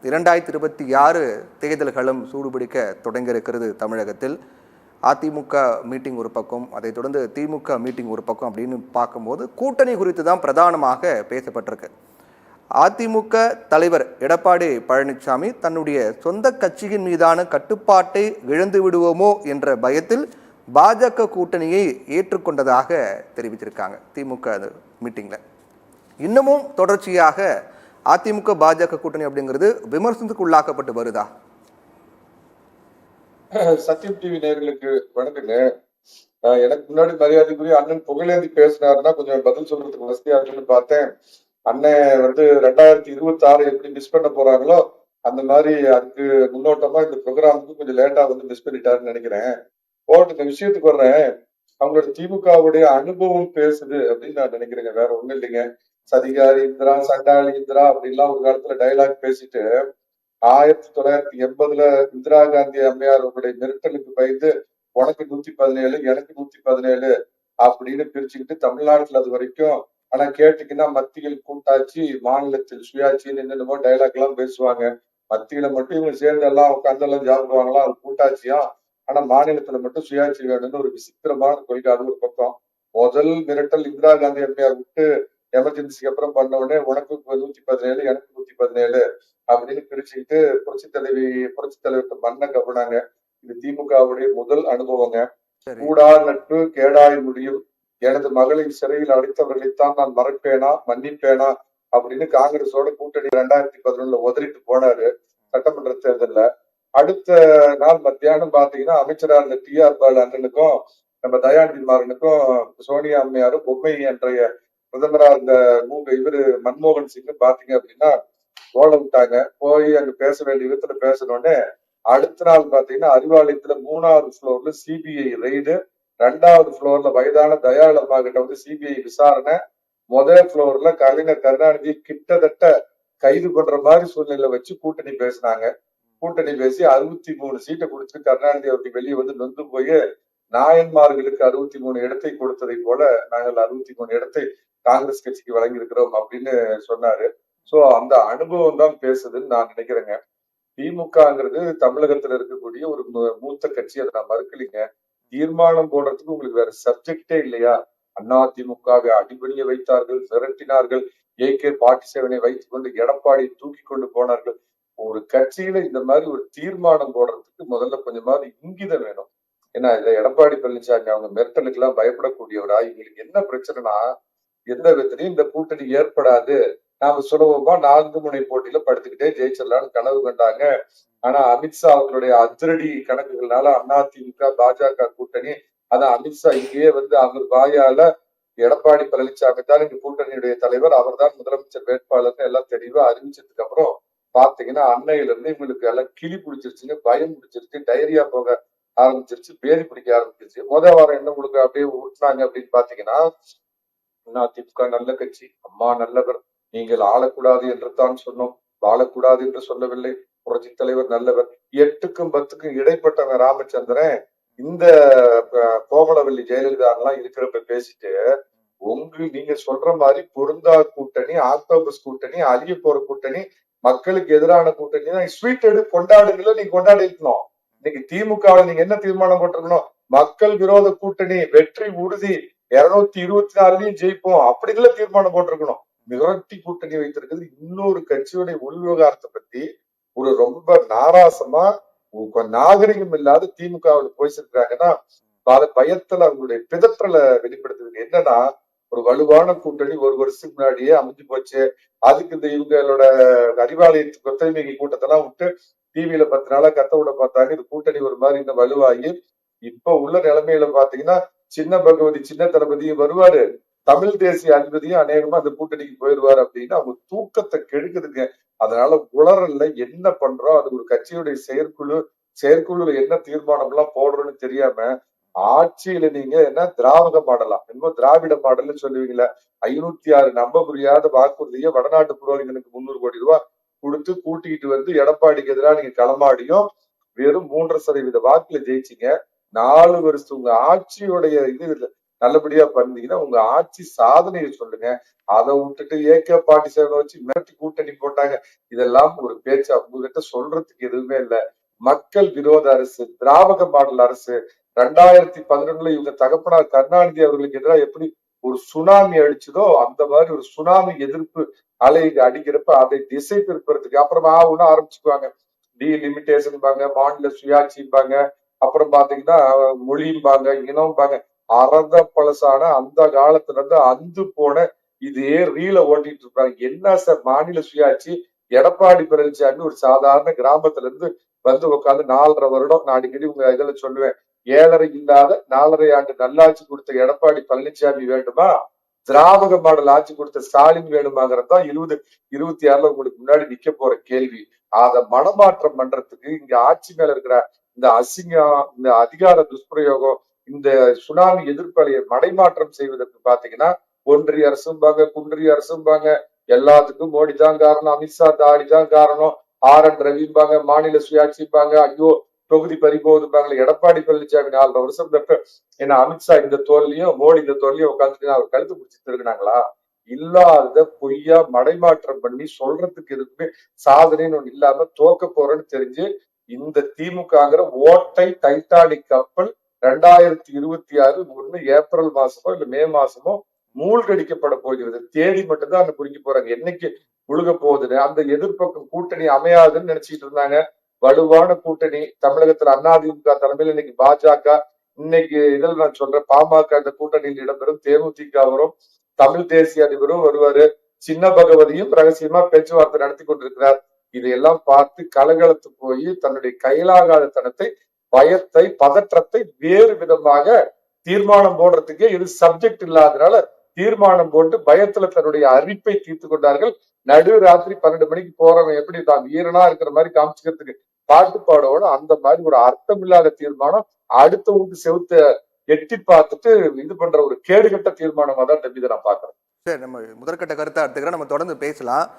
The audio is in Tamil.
2026 தேர்தல்களும் சூடுபிடிக்க தொடங்கியிருக்கிறது தமிழகத்தில். அதிமுக மீட்டிங் ஒரு பக்கம், அதைத் தொடர்ந்து திமுக மீட்டிங் ஒரு பக்கம் அப்படின்னு பார்க்கும்போது கூட்டணி குறித்து தான் பிரதானமாக பேசப்பட்டிருக்கு. அதிமுக தலைவர் எடப்பாடி பழனிசாமி தன்னுடைய சொந்த கட்சியின் மீதான கட்டுப்பாட்டை இழந்து விடுவோமோ என்ற பயத்தில் பாஜக கூட்டணியை ஏற்றுக்கொண்டதாக தெரிவிச்சிருக்காங்க திமுக மீட்டிங்கில். இன்னமும் தொடர்ச்சியாக அதிமுக பாஜக கூட்டணி அப்படிங்கிறது விமர்சனத்துக்கு உள்ளாக்கப்பட்டு வருதா? சத்தியம் டிவி நேயர்களுக்கு வணக்கங்க. எனக்கு முன்னாடி மரியாதைக்குரிய அண்ணன் புகழேந்தி பேசினாருன்னா கொஞ்சம் பதில் சொல்றதுக்கு வசதியா இருக்குன்னு பார்த்தேன். அண்ணன் 2026 எப்படி மிஸ் பண்ண போறாங்களோ அந்த மாதிரி அதுக்கு முன்னோட்டமா இந்த ப்ரோக்ராமுக்கு கொஞ்சம் லேட்டா மிஸ் பண்ணிட்டாருன்னு நினைக்கிறேன். இந்த விஷயத்துக்கு வர்றேன். அவங்களோட திமுகவுடைய அனுபவம் பேசுது அப்படின்னு நான் நினைக்கிறேங்க. வேற ஒண்ணும் இல்லைங்க. சதிகாரி இந்திரா, சண்டாளி இந்திரா அப்படின்லாம் ஒரு காலத்துல டைலாக் பேசிட்டு 1980 இந்திரா காந்தி அம்மையார் அவருடைய மிரட்டலுக்கு பயந்து உனக்கு 117 எனக்கு 117 அப்படின்னு பிரிச்சுக்கிட்டு தமிழ்நாட்டுல அது வரைக்கும் ஆனா கேட்டீங்கன்னா மத்தியில் கூட்டாட்சி மாநிலத்தில் சுயாட்சின்னு என்னென்னமோ டைலாக் எல்லாம் பேசுவாங்க. மத்தியில மட்டும் இவங்க சேர்ந்து எல்லாம் உட்கார்ந்தெல்லாம் சாப்பிடுவாங்களா அது கூட்டாட்சியா, ஆனா மாநிலத்துல மட்டும் சுயாட்சி வேணும்னு ஒரு விசித்திரமான கொள்கை. அது ஒரு பக்கம். முதல் மிரட்டல் இந்திரா காந்தி அம்மையார் விட்டு எமர்ஜென்சிக்கு அப்புறம் பண்ண உடனே உனக்கு 117 எனக்கு 117 அப்படின்னு பிரிச்சுக்கிட்டு புரட்சி தலைவர் மண்ணை கவனாங்க. இது திமுகவுடைய முதல் அனுபவங்க. கூடா நட்பு கேடாய் முடியும், எனது மகளை சிறையில் அடைத்தவர்களைத்தான் நான் மறப்பேனா மன்னிப்பேனா அப்படின்னு காங்கிரஸோட கூட்டணி 2011 உதறிட்டு போனாரு சட்டமன்ற தேர்தல்ல. அடுத்த நாள் மத்தியானம் பாத்தீங்கன்னா அமைச்சரா இருந்த TR பாலு அண்ணனுக்கும் நம்ம தயாநிதி மாறனுக்கும் சோனியா அம்மையாரும் பொம்மை அன்றைய பிரதமரா இருந்த இவரு மன்மோகன் சிங் பாத்தீங்க அப்படின்னா ஓட விட்டாங்க. போய் அங்க பேச வேண்டிய விதத்துல பேசணும்னு அடுத்த நாள் பாத்தீங்கன்னா அறிவாலயத்துல 3வது ஃப்ளோர்ல சிபிஐ ரெய்டு, 2வது ஃப்ளோர்ல வயதான தயாளம்மா கிட்ட சிபிஐ விசாரணை, முதல் ஃப்ளோர்ல கலைஞர் கருணாநிதி கிட்டத்தட்ட கைது பண்ற மாதிரி சூழ்நிலை வச்சு கூட்டணி பேசினாங்க. கூட்டணி பேசி 63 சீட்டை கொடுத்துட்டு கருணாநிதி அவருக்கு வெளியே நொந்து போய் நாயன்மார்களுக்கு 63 இடத்தை கொடுத்ததை போல நாங்கள் 63 இடத்தை காங்கிரஸ் கட்சிக்கு வழங்கி இருக்கிறோம் அப்படின்னு சொன்னாரு. சோ அந்த அனுபவம் தான் பேசுதுன்னு நான் நினைக்கிறேங்க. திமுகங்கிறது தமிழகத்துல இருக்கக்கூடிய ஒரு மூத்த கட்சி, அதை நான் மறுக்கலிங்க. தீர்மானம் போடுறதுக்கு உங்களுக்கு வேற சப்ஜெக்டே இல்லையா? அதிமுகவை அடிபணிய வைத்தார்கள், விரட்டினார்கள், AK-47 வைத்துக் கொண்டு எடப்பாடி தூக்கி கொண்டு போனார்கள். ஒரு கட்சியில இந்த மாதிரி ஒரு தீர்மானம் போடுறதுக்கு முதல்ல கொஞ்சமாவது இங்கிதம் வேணும். ஏன்னா இதை எடப்பாடி பழனிசாமி அவங்க மிரட்டலுக்கு எல்லாம் பயப்படக்கூடியவரா? இவங்களுக்கு என்ன பிரச்சனைனா எந்த விதத்திலையும் இந்த கூட்டணி ஏற்படாது, நாம சுலபமா 4 முனை போட்டியில படுத்துக்கிட்டே ஜெயிச்சிடலாம்னு கனவு கண்டாங்க. ஆனா அமித்ஷா அவர்களுடைய அதிரடி கணக்குகள்னால அதிமுக பாஜக கூட்டணி, அதான் அமித்ஷா இங்கேயே அவர் வாயால எடப்பாடி பழனிசாமி தான் இங்க கூட்டணியுடைய தலைவர், அவர் தான் முதலமைச்சர் வேட்பாளர்னு எல்லாம் தெளிவா அறிவிச்சதுக்கு அப்புறம் பாத்தீங்கன்னா அன்னையில இருந்து இவங்களுக்கு எல்லாம் கிளி பிடிச்சிருச்சுங்க, பயம் பிடிச்சிருச்சு, டைரியா போக ஆரம்பிச்சிருச்சு, பேதி பிடிக்க ஆரம்பிச்சிருச்சு. வாரம் என்ன உங்களுக்கு அப்படியே ஊட்டினாங்க அப்படின்னு பாத்தீங்கன்னா, அதிமுக நல்ல கட்சி, அம்மா நல்லவர், நீங்கள் ஆளக்கூடாது என்று தான் சொன்னோம், வாழக்கூடாது என்று சொல்லவில்லை, புரட்சி தலைவர் நல்லவர், 8க்கும் 10க்கும் இடைப்பட்டவன் ராமச்சந்திரன் இந்த கோமலவல்லி ஜெயலலிதா எல்லாம் இருக்கிறப்ப பேசிட்டு நீங்க சொல்ற மாதிரி பொருந்தா கூட்டணி, ஆக்டோபஸ் கூட்டணி, அழிய போற கூட்டணி, மக்களுக்கு எதிரான கூட்டணி தான் ஸ்வீட் எடு கொண்டாடுங்கள நீங்க கொண்டாடி இருக்கணும். இன்னைக்கு திமுகவை நீங்க என்ன தீர்மானம் போட்டிருக்கணும்? மக்கள் விரோத கூட்டணி வெற்றி உறுதி, 224லயும் ஜெயிப்போம் அப்படிங்கள தீர்மானம் போட்டிருக்கணும். மிரட்டி கூட்டணி வைத்திருக்கிறது இன்னொரு கட்சியுடைய உள் விவகாரத்தை பத்தி ஒரு ரொம்ப நாராசமா நாகரிகம் இல்லாத திமுகவில் போய் சேர்க்கிறாங்கன்னா பயத்துல அவங்களுடைய பிதற்றலை வெளிப்படுத்துறது. என்னன்னா ஒரு வலுவான கூட்டணி ஒரு வருஷத்துக்கு முன்னாடியே அமைஞ்சு போச்சு. அதுக்கு இந்த இவங்களோட அறிவாலயத்து கொத்தடிமை கூட்டத்தெல்லாம் விட்டு டிவியில 10 நாளா கத்த விட பார்த்தாங்க. இது கூட்டணி ஒரு மாதிரி இந்த வலுவாகி இப்ப உள்ள நிலைமையில பாத்தீங்கன்னா சின்ன பகவதி சின்ன தளபதியும் வருவாரு, தமிழ் தேசிய அதிபதியும் அநேகமா அந்த கூட்டணிக்கு போயிடுவாரு அப்படின்னு அவங்க தூக்கத்தை கெடுக்குதுங்க. அதனால உளறல்ல என்ன பண்றோம், அது ஒரு கட்சியுடைய செயற்குழுல என்ன தீர்மானம் எல்லாம் போடுறோம்னு தெரியாம ஆட்சியில நீங்க என்ன திராவிட மாடலாம் என்னமோ திராவிட மாடல்னு சொல்லுவீங்களா? 506 நம்ப முடியாத வாக்குறுதியை வடநாட்டு புரோகிதனுக்கு 300 கோடி ரூபாய் கொடுத்து கூட்டிக்கிட்டு எடப்பாடிக்கு எதிராக நீங்க களமாடியும் வெறும் 3.5% வாக்குல ஜெயிச்சிங்க. 4 வருஷம் உங்க ஆட்சியோடைய இது நல்லபடியா பண்ணீங்கன்னா உங்க ஆட்சி சாதனையை சொல்லுங்க. அதை விட்டுட்டு AK-47 வச்சு மிரட்டி கூட்டணி போட்டாங்க. இதெல்லாம் ஒரு பேச்சா? உங்ககிட்ட சொல்றதுக்கு எதுவுமே இல்ல. மக்கள் விரோத அரசு, திராவிட மாடல் அரசு. 2011 இவங்க தகப்பனார் கருணாநிதி அவர்களுக்கு எதிராக எப்படி ஒரு சுனாமி அடிச்சதோ அந்த மாதிரி ஒரு சுனாமி எதிர்ப்பு அலை அடிக்கிறப்ப அதை திசை திருப்புறதுக்கு அப்புறமா ஒண்ணு ஆரம்பிச்சுக்குவாங்க. டீலிமிட்டேஷன்பாங்க, மாநில சுயாட்சிம்பாங்க, அப்புறம் பாத்தீங்கன்னா மொழிம்பாங்க, இனம்பாங்க. அறத பழசான அந்த காலத்துல இருந்து அந்து போன இதே ரீல ஓட்டிட்டு இருப்பாங்க. என்ன சார் மாநில சுயாட்சி? எடப்பாடி பழனிசாமி ஒரு சாதாரண கிராமத்துல இருந்து வந்து உட்காந்து 4.5 வருடம், நான் அடிக்கடி உங்க இதுல சொல்லுவேன், 7.5 இல்லாத 4.5 ஆண்டு நல்லாட்சி கொடுத்த எடப்பாடி பழனிசாமி வேண்டுமா, திராவிட மாடல் ஆட்சி கொடுத்த ஸ்டாலின் வேணுமாங்கிறது தான் 2026 உங்களுக்கு முன்னாடி நிக்க போற கேள்வி. அத மனமாற்றம் பண்றதுக்கு இங்க ஆட்சி மேல இருக்கிற இந்த அசிங்கம், இந்த அதிகார துஷ்பிரயோகம், இந்த சுனாமி எதிர்ப்பலையை மடைமாற்றம் செய்வதற்கு பாத்தீங்கன்னா ஒன்றிய அரசும்பாங்க, குன்றிய அரசும்பாங்க, எல்லாத்துக்கும் மோடி தான் காரணம், அமித்ஷா தாடி தான் காரணம், RN ரவிம்பாங்க, மாநில சுயாட்சிம்பாங்க, ஐயோ தொகுதி பறிபோகுதும்பாங்க. எடப்பாடி பழனிசாமி 4.5 வருஷம் ஏன்னா அமித்ஷா இந்த தோல்லையும் மோடி இந்த தோல்லையும் உட்காந்துட்டு அவர் கழுத்து பிடிச்சி திருகினாங்களா? இல்லாத பொய்யா மடைமாற்றம் பண்ணி சொல்றதுக்கு எதுக்குமே சாதனைன்னு ஒண்ணு இல்லாம தோக்க போறேன்னு தெரிஞ்சு இந்த திமுகங்கிற ஓட்டை டைட்டானிக் கப்பல் 2026 ஒண்ணு ஏப்ரல் மாசமோ இல்ல மே மாசமோ மூழ்கடிக்கப்பட போகிறது. தேதி மட்டும்தான் அங்க குறிக்க போறாங்க. என்னைக்கு முழுக போகுதுன்னு அந்த எதிர்ப்பக்கம் கூட்டணி அமையாதுன்னு நினைச்சிட்டு இருந்தாங்க. வலுவான கூட்டணி தமிழகத்துல அதிமுக தலைமையில் இன்னைக்கு பாஜக, இன்னைக்கு இதில் நான் சொல்றேன் பாமக இந்த கூட்டணியில் இடம்பெறும், தேமுதிக வரும், தமிழ் தேசிய அதிபரும் வருவாரு, சின்ன பகவதியும் ரகசியமா பேச்சுவார்த்தை நடத்தி கொண்டிருக்கிறார். இதையெல்லாம் பார்த்து கலகலத்து போய் தன்னுடைய கையிலாகாத தனத்தை, பயத்தை, பதற்றத்தை வேறு விதமாக தீர்மானம் போடுறதுக்கே இது சப்ஜெக்ட் இல்லாதனால தீர்மானம் போட்டு பயத்துல தன்னுடைய அரிப்பை தீர்த்து கொண்டார்கள். நடு ராத்திரி 12 மணிக்கு போறவன் எப்படி தான் வீரனா இருக்கிற மாதிரி காமிச்சுக்கிறதுக்கு பாட்டு பாடோட அந்த மாதிரி ஒரு அர்த்தம் இல்லாத தீர்மானம் அடுத்த வீட்டு செவுத்த எட்டி பார்த்துட்டு இது பண்ற ஒரு கேடுகட்ட தீர்மானமா தான் தம்பி இதை நான் பாக்குறேன். சரி, நம்ம முதற்கட்ட கருத்தை எடுத்துக்கிறோம், நம்ம தொடர்ந்து பேசலாம்.